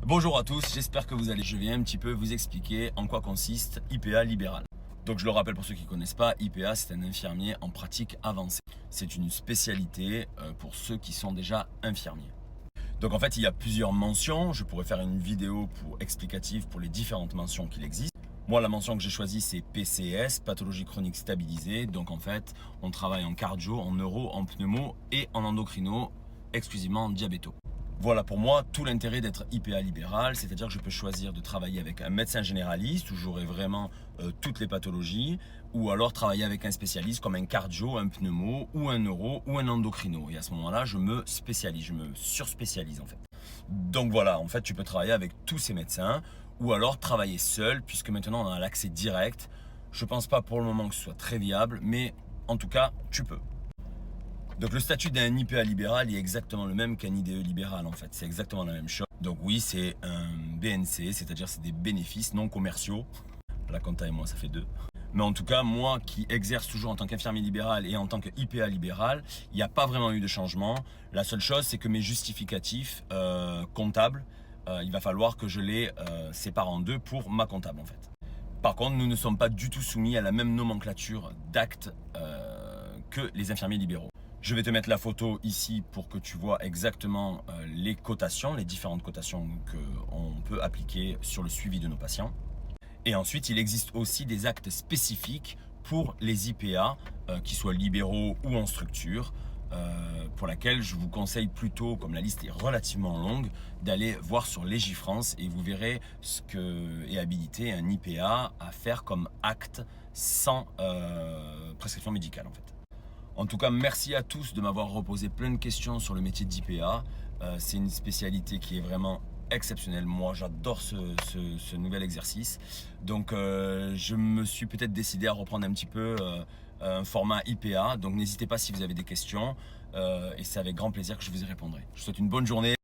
Bonjour à tous, j'espère que vous allez. Je viens un petit peu vous expliquer en quoi consiste IPA libéral. Donc je le rappelle pour ceux qui ne connaissent pas, IPA c'est un infirmier en pratique avancée. C'est une spécialité pour ceux qui sont déjà infirmiers. Donc en fait il y a plusieurs mentions, je pourrais faire une vidéo explicative pour les différentes mentions qu'il existe. Moi la mention que j'ai choisie c'est PCS, pathologie chronique stabilisée. Donc en fait on travaille en cardio, en neuro, en pneumo et en endocrino, exclusivement en diabéto. Voilà pour moi tout l'intérêt d'être IPA libéral, c'est-à-dire que je peux choisir de travailler avec un médecin généraliste où j'aurai vraiment toutes les pathologies, ou alors travailler avec un spécialiste comme un cardio, un pneumo, ou un neuro, ou un endocrino. Et à ce moment-là, je me spécialise, je me surspécialise en fait. Donc voilà, en fait, tu peux travailler avec tous ces médecins, ou alors travailler seul, puisque maintenant on a l'accès direct. Je pense pas pour le moment que ce soit très viable, mais en tout cas, tu peux. Donc le statut d'un IPA libéral est exactement le même qu'un IDE libéral en fait, c'est exactement la même chose. Donc oui, c'est un BNC, c'est-à-dire c'est des bénéfices non commerciaux. La compta et moi, ça fait deux. Mais en tout cas, moi qui exerce toujours en tant qu'infirmier libéral et en tant que IPA libéral, il n'y a pas vraiment eu de changement. La seule chose, c'est que mes justificatifs comptables, il va falloir que je les sépare en deux pour ma comptable en fait. Par contre, nous ne sommes pas du tout soumis à la même nomenclature d'actes que les infirmiers libéraux. Je vais te mettre la photo ici pour que tu vois exactement les cotations, les différentes cotations qu'on peut appliquer sur le suivi de nos patients. Et ensuite, il existe aussi des actes spécifiques pour les IPA, qu'ils soient libéraux ou en structure, pour laquelle je vous conseille plutôt, comme la liste est relativement longue, d'aller voir sur Légifrance et vous verrez ce que est habilité un IPA à faire comme acte sans prescription médicale en fait. En tout cas, merci à tous de m'avoir reposé plein de questions sur le métier d'IPA. C'est une spécialité qui est vraiment exceptionnelle. Moi, j'adore ce nouvel exercice. Donc, je me suis peut-être décidé à reprendre un petit peu un format IPA. Donc, n'hésitez pas si vous avez des questions. Et c'est avec grand plaisir que je vous y répondrai. Je vous souhaite une bonne journée.